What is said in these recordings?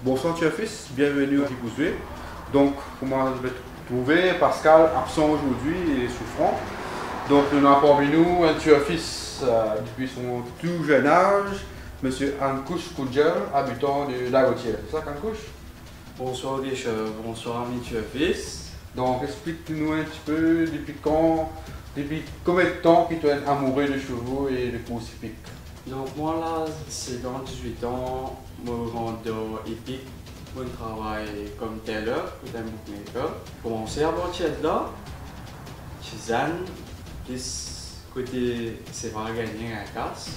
Bonsoir Fils, bienvenue à Ripoussuet. Donc, comment je vais te trouver? Pascal, absent aujourd'hui et souffrant. Donc, nous avons parmi nous un Fils depuis son tout jeune âge, Monsieur Ankouch Koudjel, habitant de La Gautière. C'est ça, Ankouch? Bonsoir Richard, bonsoir ami Fils. Donc, explique-nous un petit peu depuis combien de temps que tu es amoureux de chevaux et de courses hippiques? Donc moi là, c'est dans 18 ans, je rentre dans hippique, je travaille comme taileur, comme un bookmaker. Commencé à partir de là, Chizan, côté c'est vrai gagner un casse.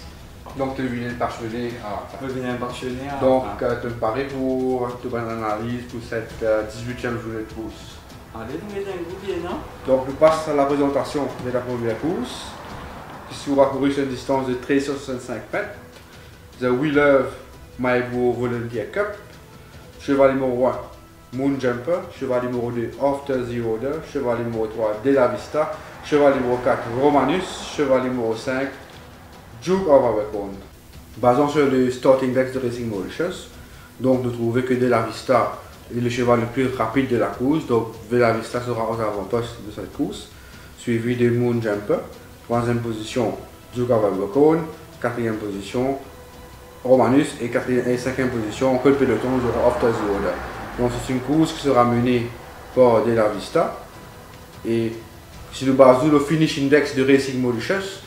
Donc, tu viens de passionné à la fin. Je viens passionné à Donc, la fin. tu me parais pour te faire une analyse pour cette 18e journée de course. Allez, nous mettons un coup bien, non? Donc, nous passons à la présentation de la première course, qui sera parcourue sur une distance de 1365 mètres. The Wheeler Maïbo Volunteer Cup, cheval numéro 1, Moon Jumper, cheval numéro 2, After the Order, cheval numéro 3, De La Vista, cheval numéro 4, Romanus, cheval numéro 5, Duke of Abercorn. Basant sur le starting deck de Racing Mauritius, donc nous trouvons que De La Vista est le cheval le plus rapide de la course, donc De La Vista sera aux avant-postes de cette course, suivi de Moon Jumper, troisième position Duke of Abercorn, quatrième position Romanus et cinquième position que le peloton sera After the Order. Donc c'est une course qui sera menée par De La Vista et si nous basons le finish index de Racing Mauritius,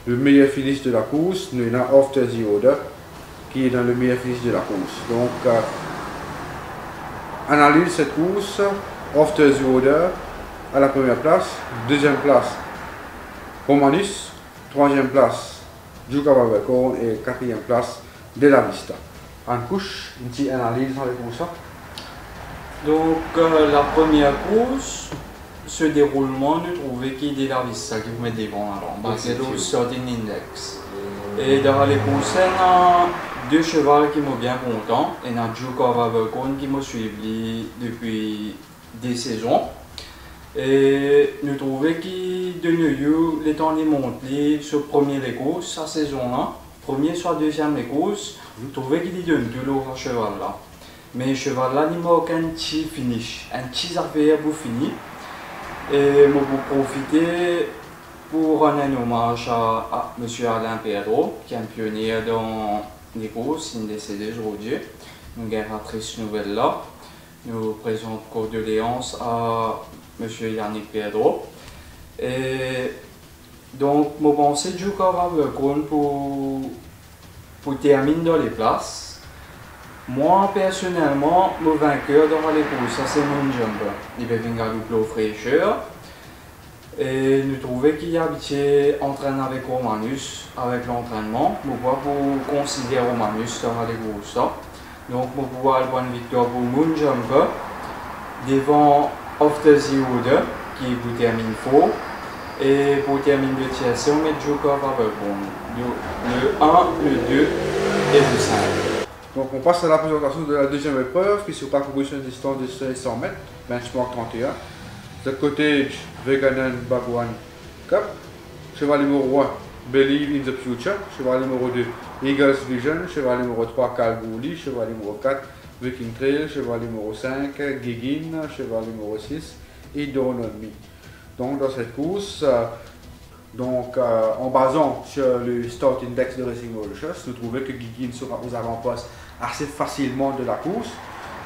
le meilleur finish de la course, nous avons After the Order qui est dans le meilleur finish de la course. Donc, analyse cette course, After the Order à la première place, deuxième place Romanus, troisième place Duke of Abercorn et quatrième place De La Vista. En couche, une petite analyse dans les courses. Donc la première course, ce déroulement, nous trouvons qu'il est De La Vista qui vous met devant alors, basé sur le starting index. Et dans les courses, il y a deux chevaux qui m'ont bien content. Il y a Duke of Abercorn qui m'a suivi depuis des saisons. Et nous trouvons qu'il de nouveau les temps de monter sur le premier les courses, sa saison-là. Premier soit deuxième les courses, nous trouvons qu'il y donne de l'eau à cheval là. Mais le cheval là, il n'a aucun petit finish, un petit affaire pour finir. Et je vais profiter pour rendre un hommage à M. Alain Pedro, qui est un pionnier dans les courses, il est décédé aujourd'hui. Nous avons une triste nouvelle là. Nous présentons condoléances à M. Yannick Pedro. Et donc, je pense que Duke of Abercorn pour terminer dans les places. Moi, personnellement, mon vainqueur dans les courses, ça c'est Moon Jumper. Il va venir à l'eau fraîcheur. Et nous trouvons qu'il y a habitué entraîner avec Romanus, avec l'entraînement. Nous pouvons considérer Romanus dans les courses. Donc, nous pouvons avoir une victoire pour Moon Jumper devant After the Order qui vous termine faux. Et pour terminer le tiercé, on met Duke of Abercorn. Le 1, le 2 et le 5. Donc on passe à la présentation de la deuxième épreuve qui se parcourt sur une distance de 500 mètres, benchmark 31. The Cottage Veganen Bagwan Cup, cheval numéro 1 Believe in the Future, cheval numéro 2 Eagles Vision, cheval numéro 3 Kalgoorlie, cheval numéro 4 Viking Trail, cheval numéro 5 Gigin, cheval numéro 6 et Dawn on Me. Donc dans cette course, en basant sur le start index de Racing Mauritius, nous trouvons que Gigin sera aux avant-postes assez facilement de la course,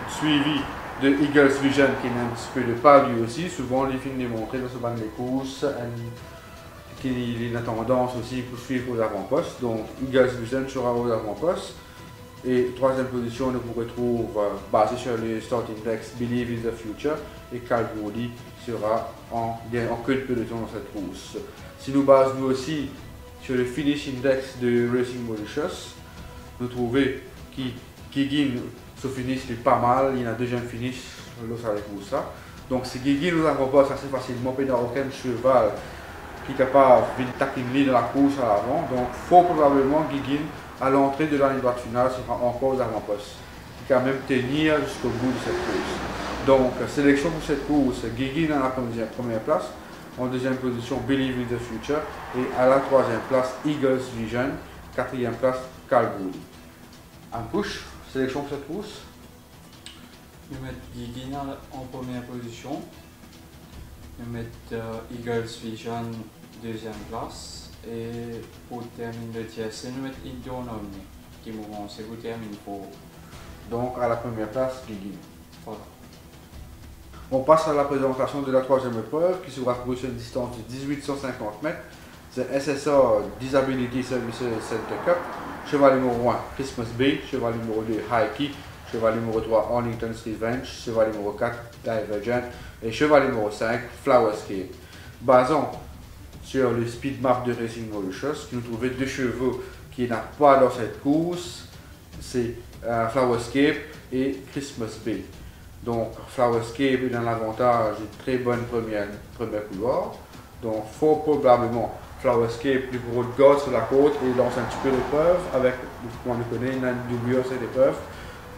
suivi de Eagles Vision qui est un petit peu de pas lui aussi. Souvent les films démontrés dans ce banc des courses, qu'il a tendance aussi pour suivre aux avant-postes. Donc Eagles Vision sera aux avant-postes. Et troisième position, nous vous retrouve basé sur le start index Believe in the Future et Kalgoorlie sera en queue de peloton dans cette course. Si nous basons aussi sur le finish index de Racing Mauritius, nous trouvons que Gigin, ce finish est pas mal, il y a un deuxième finish dans la course. Donc si Gigin nous avance assez facilement, il n'y a aucun cheval qui est capable de taquiner dans la course à l'avant. Donc fort probablement Gigin à l'entrée de la ligne droite finale sera encore aux avant-postes, qui quand même tenir jusqu'au bout de cette course. Donc sélection pour cette course, Gigin à la première place. En deuxième position, Believe in the Future. Et à la troisième place, Eagles Vision. Quatrième place, Kalgoorlie. En push, sélection pour cette course. Nous mettons Gigina en première position. Nous mettons Eagles Vision deuxième place. Et pour terminer le tiercé, nous mettons Indonomni qui mouvement, c'est pour terminer pour. Donc à la première place, Gigina. Voilà. On passe à la présentation de la troisième épreuve qui sera pour une distance de 1850 mètres. C'est SSA Disability Services Center Cup. Cheval numéro 1, Christmas Bay. Cheval numéro 2, Hikey. Cheval numéro 3, Arlington's Revenge. Cheval numéro 4, Divergent. Et cheval numéro 5, Flowerscape. Basant sur le speed map de Racing Mauritius, nous trouvons deux chevaux qui n'ont pas dans cette course. C'est Flowerscape et Christmas Bay. Donc Flowerscape est dans l'avantage d'une très bonne première couloir. Donc fort probablement Flowerscape du bureau de garde sur la côte et lance un petit peu l'épreuve avec, comme on le connaît, une doublure cette épreuve.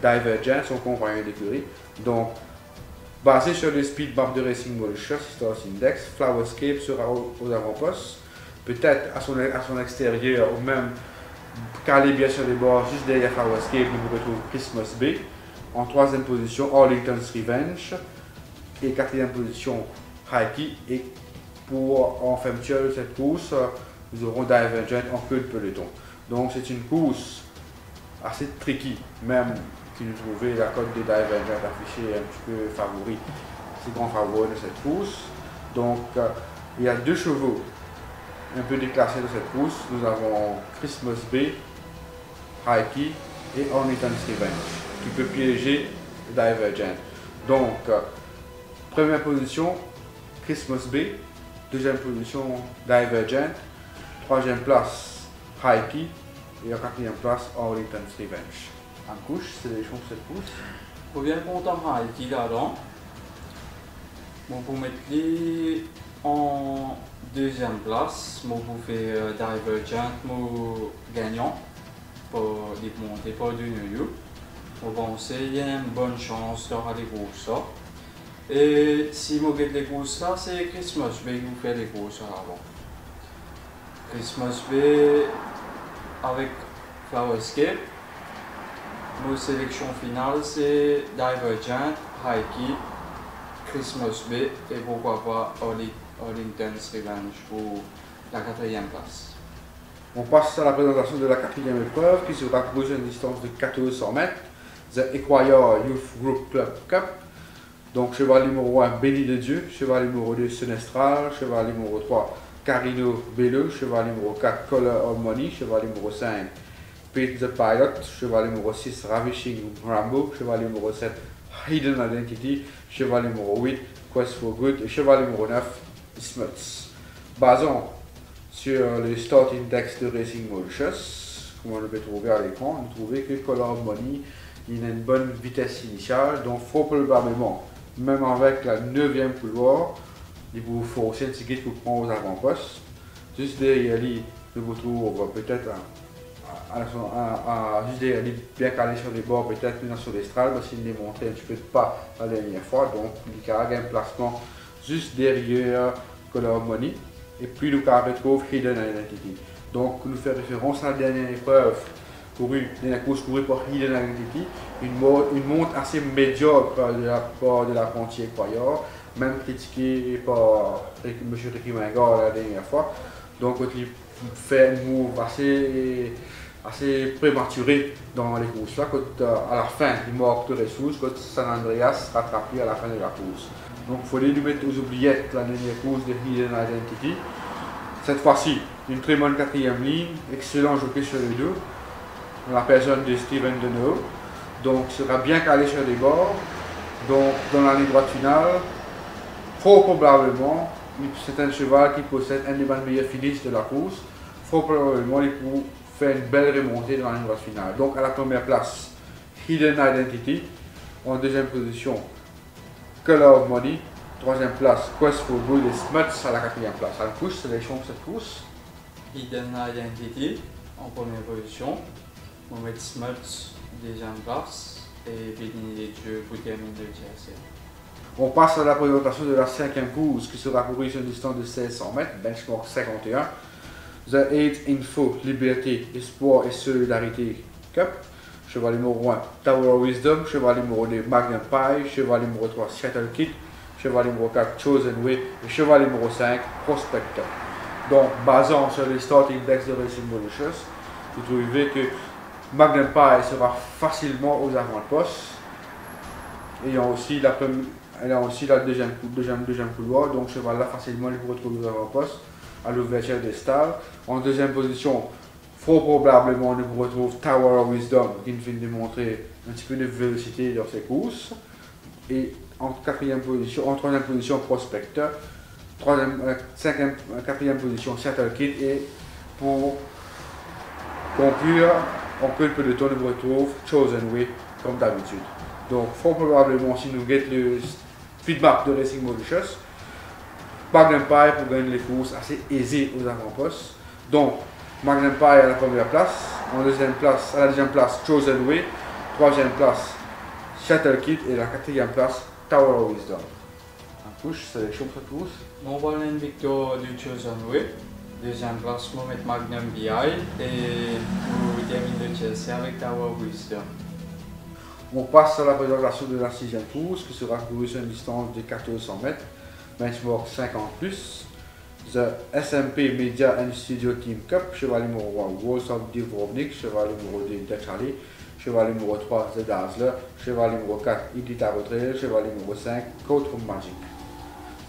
Divergent, son compagnon d'écurie. Donc basé sur le speed map de Racing Mauritius, Stars Index, Flowerscape sera aux avant-postes. Peut-être à son extérieur ou même calé bien sur les bords, juste derrière Flowerscape, nous retrouvons Christmas Bay. En troisième position, Arlington's Revenge. Et quatrième position, Hikey. Et pour en fermeture de cette course, nous aurons Divergent en queue de peloton. Donc c'est une course assez tricky, même si nous trouvons la cote de Divergent affichée un petit peu favori, c'est grand favori de cette course. Donc il y a deux chevaux un peu déclassés de cette course. Nous avons Christmas Bay, Hikey et Arlington's Revenge, qui peut piéger Divergent. Donc, première position, Christmas Bay. Deuxième position, Divergent. Troisième place, Hikey. Et en quatrième place, Arlington's Revenge. En couche, c'est les choses de cette course. Pour bien content Hikey là-dedans, bon, pour mettre les en deuxième place, moi vous faire Divergent, moi gagnant pour les monter pour de New York. On pense qu'il y a une bonne chance d'avoir les courses là. Et si vous faites les courses là, c'est Christmas Bay qui vous fait les courses avant. Christmas Bay avec Flowerscape. Nos sélections finales c'est Divergent, Hikey, Christmas Bay et pourquoi pas Arlington's Revenge pour la quatrième place. On passe à la présentation de la quatrième épreuve qui sera pour une distance de 1400 mètres. The Equator Youth Group Club Cup. Donc cheval numéro 1, Béni de Dieu. Cheval numéro 2, Senestral. Cheval numéro 3, Carino Bello. Cheval numéro 4, Color of Money. Cheval numéro 5, Pete the Pilot. Cheval numéro 6, Ravishing Rambo. Cheval numéro 7, Hidden Identity. Cheval numéro 8, Quest for Good. Et cheval numéro 9, Smuts. Basant sur le Start Index de Racing Mauritius, comme on le peut trouver à l'écran, on trouve que Color of Money il a une bonne vitesse initiale, donc fort probablement, même avec la 9e couloir, il vous forcer un ticket pour prendre aux avant-postes. Juste derrière lui, je vous trouve peut-être juste derrière lui, bien calé sur les bords, peut-être une sur l'estrade, parce qu'il n'est montré un petit peu de pas la dernière fois, donc il y a un placement juste derrière Color of Money. Et puis nous retrouve Hidden Identity. Donc nous faisons référence à la dernière épreuve la course courue par Hidden Identity, une montre assez médiocre de la part de l'apprenti Equator, même critiqué par M. Ricky Mingard la dernière fois. Donc il fait un move assez prématuré dans les courses là, quand à la fin il manque de ressources, quand San Andreas rattrape à la fin de la course. Donc il fallait lui mettre aux oubliettes la dernière course de Hidden Identity. Cette fois-ci, une très bonne quatrième ligne, excellent jockey sur les deux, la personne de Steven Deneau. Donc sera bien calé sur les bords. Donc dans la ligne droite finale, fort probablement, c'est un cheval qui possède un des meilleurs finishes de la course. Fort probablement, il peut faire une belle remontée dans la ligne droite finale. Donc à la première place, Hidden Identity. En deuxième position, Color of Money. Troisième place, Quest for Good et Smuts à la quatrième place. À la couche, c'est les chances de cette course. Hidden Identity en première position. On met Smuts deuxième place et Béni des Dieux pour terminer le tiercé. On passe à la présentation de la cinquième course qui sera courue sur une distance de 1600 mètres, benchmark 51. The 8 Info Liberté, Espoir et Solidarité Cup. cheval numéro 1 Tower of Wisdom, cheval numéro 2 Magnum Pie, cheval numéro 3 Shuttle Kid, cheval numéro 4 Chosen Way et cheval numéro 5 Prospector. Donc, basant sur les starting decks de Racing Mauritius, vous trouvez que Magnum Pie sera facilement aux avant-postes, ayant aussi la deuxième couloir, donc cheval là facilement il vous retrouve aux avant-postes à l'ouverture des stalls. En deuxième position, fort probablement on vous retrouve Tower of Wisdom qui vient de démontrer un petit peu de vélocité dans ses courses. Et en troisième position Prospector, quatrième position Shuttle Kid, et pour conclure, en queue de peloton on vous retrouve Chosen Way comme d'habitude. Donc fort probablement si nous guettons le feedback de Racing Mauritius, Magnum Pie pour gagner les courses assez aisées aux avant-postes. Donc Magnum Pie à la première place, à la deuxième place Chosen Way, troisième place Shuttle Kid et la quatrième place Tower of Wisdom. Un push, sélection pour cette course. On va une victoire du Chosen Way. Deuxième place, on va mettre Magnum BI et pour terminer le Chelsea avec Tower of Wisdom. On passe à la présentation de la sixième course qui sera courue sur une distance de 1400 mètres, benchmark 50+. The SMP Media and Studio Team Cup, cheval numéro 1 Walls of Dubrovnik, cheval numéro 2 Dutch Alley, cheval numéro 3 The Dazzler, cheval numéro 4 Idita Trail, cheval numéro 5 Courtroom Magic.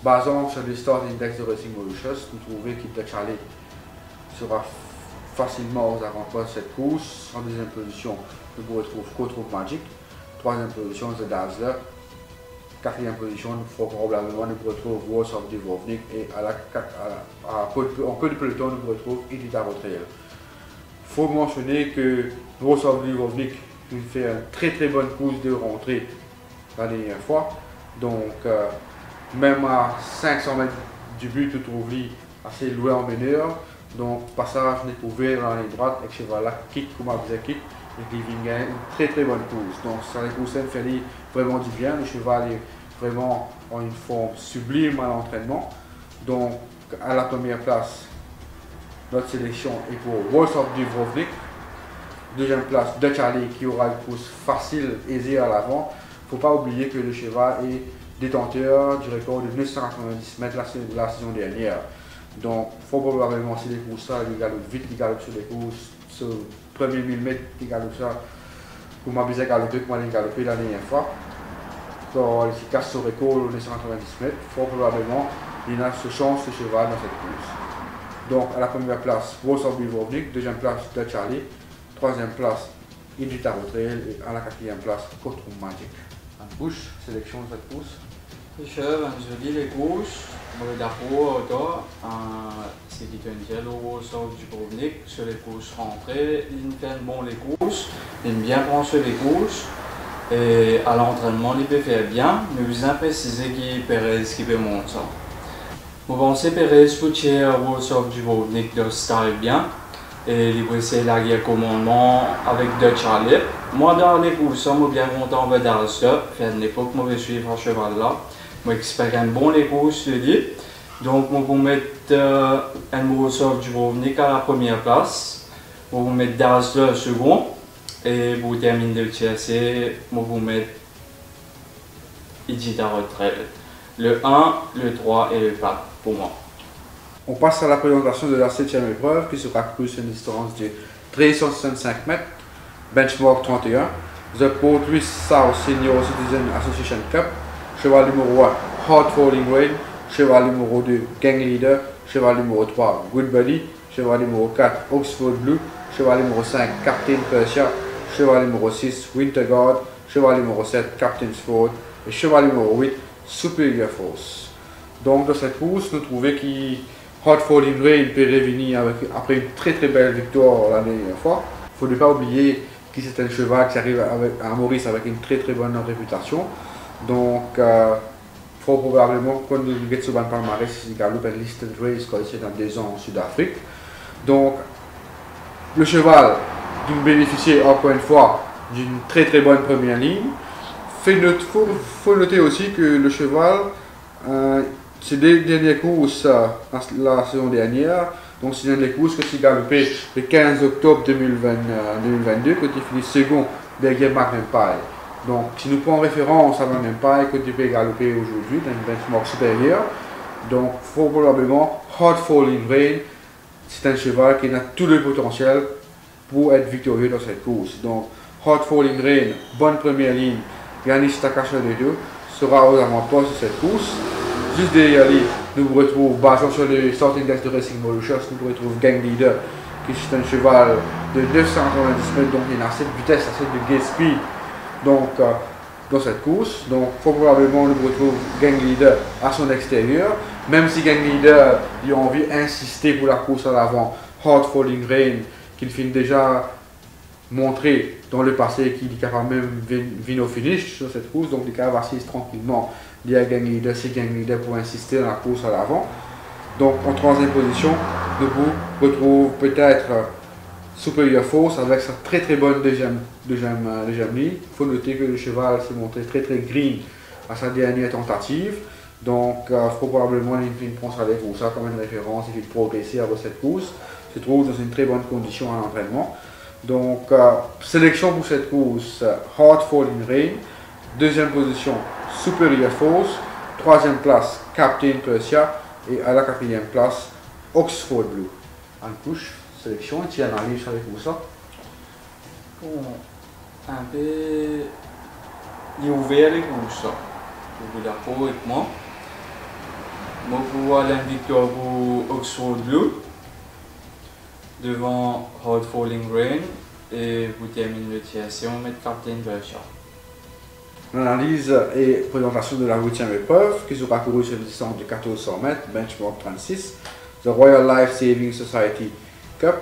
Basant sur les start index de Racing Mauritius, vous trouvez que Dutch Alley sera facilement aux avant-postes de cette course. En deuxième position, vous retrouvez Courtroom Magic. Troisième position, The Dazzler. Quatrième position, probablement, nous retrouvons Walls of Dubrovnik. Et en queue de peloton, nous retrouvons Idita Trail. Il faut mentionner que Walls of Dubrovnik fait une très bonne course de rentrée la dernière fois. Donc, même à 500 mètres du but, vous trouvez assez loin en meneur. Donc, passage découvert dans la ligne droite avec cheval-là, kick comme un kick. Et qui vient une très bonne course. Donc ça les courses fait vraiment du bien. Le cheval est vraiment en une forme sublime à l'entraînement. Donc à la première place, notre sélection est pour Walls of Dubrovnik. Deuxième place, Dutch Alley qui aura une course facile, aisée à l'avant. Il ne faut pas oublier que le cheval est détenteur du record de 990 mètres la saison dernière. Donc il faut probablement si les courses là, il galope vite, il galope sur les courses. Sur le premier 1000 mètres, il galope ça pour m'amuser à galoper comme il a galopé la dernière fois. Donc, il casse son record de 190 mètres. Fort probablement, il a ce chance de cheval dans cette course. Donc, à la première place, Walls of Dubrovnik. Deuxième place, Dutch Alley. Troisième place, Idita Trail. Et à la quatrième place, Courtroom Magic. En bouche, sélection de cette course. Je lis les courses. D'abord, c'est qui tient le Walls of Dubrovnik sur les courses rentrées. Il fait bon les courses, il aime bien prendre sur les courses. Et à l'entraînement, il peut faire bien, mais vous avez précisé qu'il Perez qui peut monter ça. Vous pensez Perez pour tirer Walls of Dubrovnik de style bien. Et il va essayer la guerre commandement avec Dutch Alley. Moi, dans les courses, je suis bien content de Dazzler. Faire une époque, je vais suivre ce cheval là. Je j'espère un bon les courses, je dis. Donc, je vais mettre un Walls of Dubrovnik à la première place. Je vais mettre Dazzler second. Et pour terminer le Chelsea, je vais mettre Idita Trail. Le 1, le 3 et le 4 pour moi. On passe à la présentation de la 7e épreuve qui sera courue sur une distance de 365 mètres, benchmark 31, The Port Louis South Senior Citizen Association Cup, cheval numéro 1 Hard Falling Rain, cheval numéro 2 Gang Leader, cheval numéro 3 Good Buddy, cheval numéro 4 Oxford Blue, cheval numéro 5 Captain Persia, cheval numéro 6 Winter Guard, cheval numéro 7 Captain's Ford et cheval numéro 8 Superior Force. Donc dans cette course, nous trouvons que Hard Falling Rain peut revenir après une très belle victoire la dernière fois. Il ne faut pas oublier que c'est un cheval qui arrive à Maurice avec une très bonne réputation. Donc, fort probablement, quand nous avons sur le palmarès, il galope un listed race qualifié dans 2 ans en Sud-Afrique. Donc, le cheval bénéficie encore une fois d'une très bonne première ligne. Il faut noter aussi que le cheval, ces dernières courses la saison dernière, donc c'est une des courses que s'est galopé le 15 octobre 2022, quand il finit second derrière Magnum Pie. Donc, si nous prenons référence à Magnum Pie que tu peux galoper aujourd'hui dans un benchmark supérieur, donc probablement Hard Falling Rain, c'est un cheval qui a tout le potentiel pour être victorieux dans cette course. Donc, Hard Falling Rain, bonne première ligne, Yanis Takashadeo sera aux avant-postes de cette course. Juste derrière lui, nous retrouvons, basant sur le starting desk de Racing Mauritius, nous retrouvons Gang Leader, qui est un cheval de 990 mètres, donc il a cette vitesse, assez de gate speed donc, dans cette course. Donc probablement nous retrouvons Gang Leader à son extérieur, même si Gang Leader il a envie d'insister pour la course à l'avant. Hard Falling Rain, qu'il finit déjà montré dans le passé qu'il est capable même venir au finish sur cette course, donc il est capable d'assister tranquillement. Il y a Gang Leader, c'est Gang Leader pour insister dans la course à l'avant. Donc en troisième position, nous retrouvons peut-être Superior Force avec sa très bonne deuxième ligne. Il faut noter que le cheval s'est montré très green à sa dernière tentative. Donc probablement il prend ça avec ça comme une référence et qu'il progresser avec cette course. Se trouve dans une très bonne condition à l'entraînement. Donc sélection pour cette course, Hard Falling Rain. Deuxième position, Superior Force. Troisième place, Captain Persia. Et à la quatrième place, Oxford Blue. En couche, sélection, tu analyses avec vous ça? Bon, un peu. Il est ouvert les courses. Je vous d'accord avec moi. Moi, pour aller en victoire pour Oxford Blue, devant Hard Falling Rain, et vous terminez le tiers si on met Captain Persia. L'analyse et présentation de la 8e épreuve qui sera courue sur une distance de 1400 mètres, benchmark 36, The Royal Life Saving Society Cup,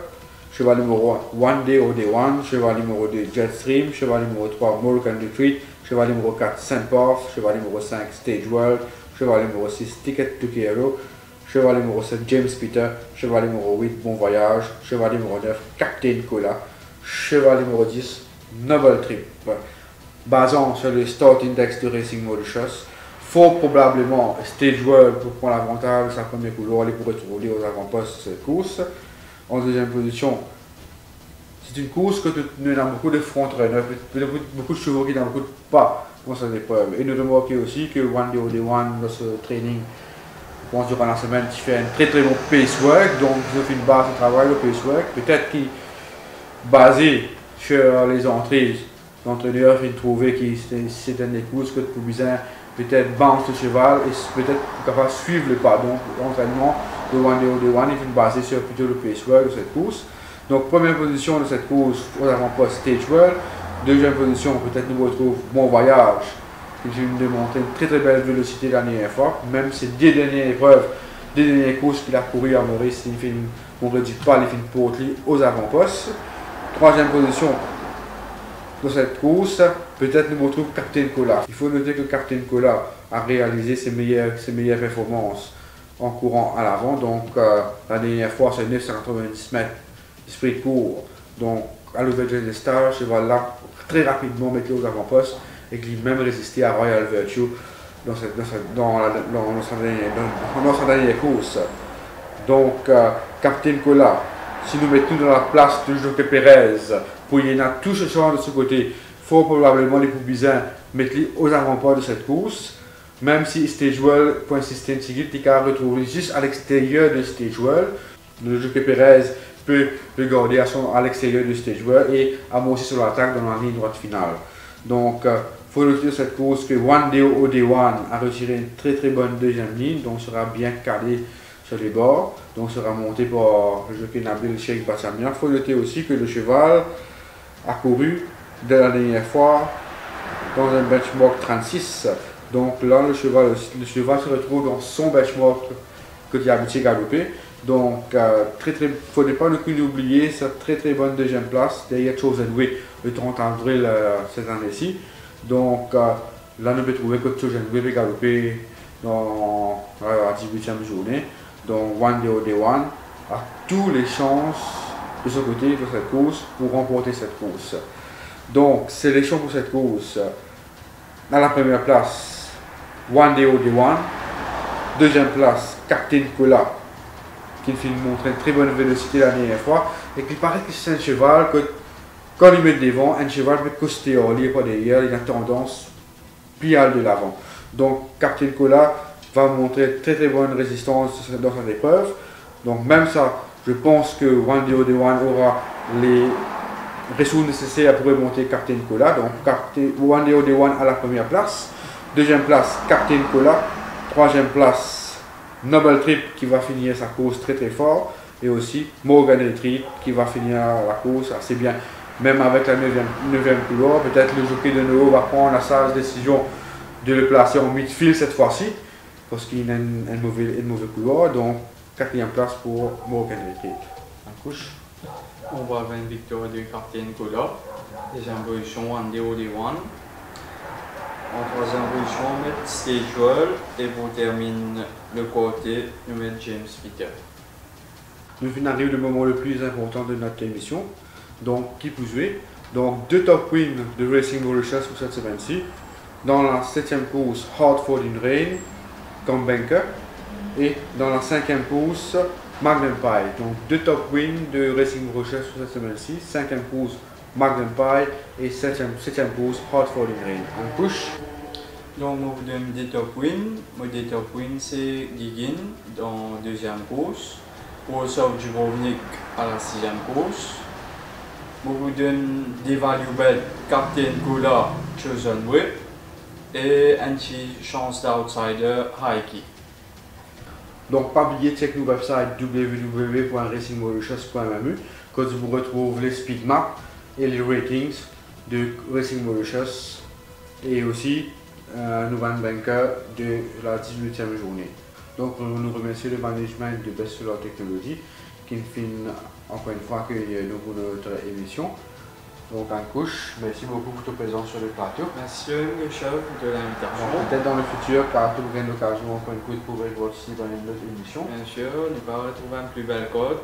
cheval numéro 1 One Day or Day One, cheval numéro 2 Jetstream, cheval numéro 3 Morgan Retreat, cheval numéro 4 Saint Path, cheval numéro 5 Stage World, cheval numéro 6 Ticket to Cairo, cheval numéro 7 James Peter, cheval numéro 8 Bon Voyage, cheval numéro 9 Captain Cola, cheval numéro 10 Noble Trip. Basant sur le Start Index de Racing Mauritius, fort probablement Stage World pour prendre l'avantage de sa première couleur et pour retrouver aux avant-postes de cette course. En deuxième position, c'est une course que nous avons beaucoup de front-runners, beaucoup de chevaux qui n'en beaucoup pas dans cette épreuve. Et nous remarquons aussi que One Day or Day One, dans ce training, durant la semaine, qui fait un très bon pace work, donc je fais une base de travail, le pace work, peut-être qui basé sur les entrées. L'entraîneur vient trouver que c'est une des courses que pour besoin peut-être bounce le cheval et peut-être capable de suivre le pas. Donc l'entraînement de One Day or Day One est basé sur plutôt le pace work de cette course. Donc première position de cette course aux avant-postes Stage World. Deuxième position, peut-être nous retrouve Bon Voyage, qui vient de démontrer une très belle vélocité la dernière fois. Même ces 10 dernières épreuves, 10 dernières courses qu'il a couru à Maurice, on ne dit pas les films pour aux avant-postes. Troisième position dans cette course, peut-être nous retrouve Captain Cola. Il faut noter que Captain Cola a réalisé ses meilleures performances en courant à l'avant. Donc la dernière fois c'est 990 mètres de sprint court. Donc à l'ouverture des stages, ce cheval là très rapidement mettre aux avant-postes et qui même résisté à Royal Virtue dans sa dernière course. Donc Captain Cola, si nous mettons dans la place de Jockey Perez, pour y en a tout ce genre de ce côté, fort probablement les Poubizins mettent aux avant-postes de cette course, même si Stage World, pour insister un petit il est retrouvé juste à l'extérieur de Stage World. Le Jockey Perez peut le garder à l'extérieur de Stage World et amorcer sur l'attaque dans la ligne droite finale. Donc, il faut noter cette course que One Day or Day One a retiré une très bonne deuxième ligne, donc sera bien calé sur les bords, donc sera monté par le jockey Nabil Sheikh Bassamia. Il faut noter aussi que le cheval a couru de la dernière fois dans un benchmark 36. Donc là, le cheval se retrouve dans son benchmark que tu as habitué à galoper. Donc, il ne faudrait pas oublier cette très bonne deuxième place derrière Chosen Way le 30 avril cette année-ci. Donc là, on peut trouver que Chosen Way va galoper dans la 18e journée. Donc, One Day or Day One a toutes les chances de ce côté de cette course pour remporter cette course. Donc, sélection pour cette course. À la première place, One Day or Day One. Deuxième place, Captain Cola, qui montre une très bonne vélocité la dernière fois. Et qu'il paraît que c'est un cheval que quand il met devant, un cheval peut coster en lié par derrière, il a tendance pliable de l'avant. Donc Captain Cola va montrer très bonne résistance dans cette épreuve. Donc même ça, je pense que One Day One aura les ressources nécessaires pour remonter Captain Cola. Donc One Day One à la première place. Deuxième place, Captain Cola. Troisième place, Noble Trip qui va finir sa course très fort. Et aussi Morgan Retreat qui va finir la course assez bien. Même avec la 9e couloir, peut-être le jockey de nouveau va prendre la sage décision de le placer en midfield cette fois-ci. Parce qu'il a un mauvais couloir. Donc 4e place pour Morgan Retreat. En couche. On va avoir une victoire de Captain Cola. Deuxième position, One Day One. En troisième position, on met Stagewell. Et pour terminer le côté, on met James Peter. Nous arrive le moment le plus important de notre émission. Donc, qui vous jouez. Donc, 2 top wins de Racing Mauritius pour cette semaine-ci. Dans la 7e course, Hartford in Rain, comme banker. Et dans la 5e course, Magnum Pie. Donc, 2 top wins de Racing Mauritius pour cette semaine-ci. 5e course, Magnum Pie. Et 7e course, Hartford in Rain. En push. Donc, on vous donne des top wins. Des top wins, c'est Giggin dans la 2e course. Pour ça, Dubrovnik à la 6e course. On vous donne des value bet Captain Cola, Chosen Whip et une petite chance d'outsider Hikey. Donc, pas oublier de checker notre website www.racingmauritius.mu quand vous retrouvez les speed maps et les ratings de Racing Mauritius et aussi un nouvel banker de la 18e journée. Donc, nous remercions le management de Best Solar Technology qui nous fait encore une fois accueillir nous pour notre émission. Donc, en couche, merci beaucoup pour ta présence sur le plateau. Merci le chef de l'invitation. Peut-être dans le futur, car tu auras l'occasion encore une fois de pouvoir être aussi dans une autre émission. Bien sûr, nous allons retrouver une plus belle côte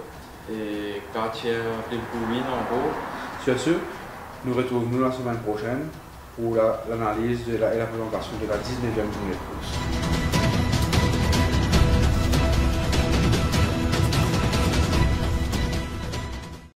et quartier plus win en gros. Sur ce, nous retrouvons la semaine prochaine pour l'analyse et la présentation de la 19e journée de course.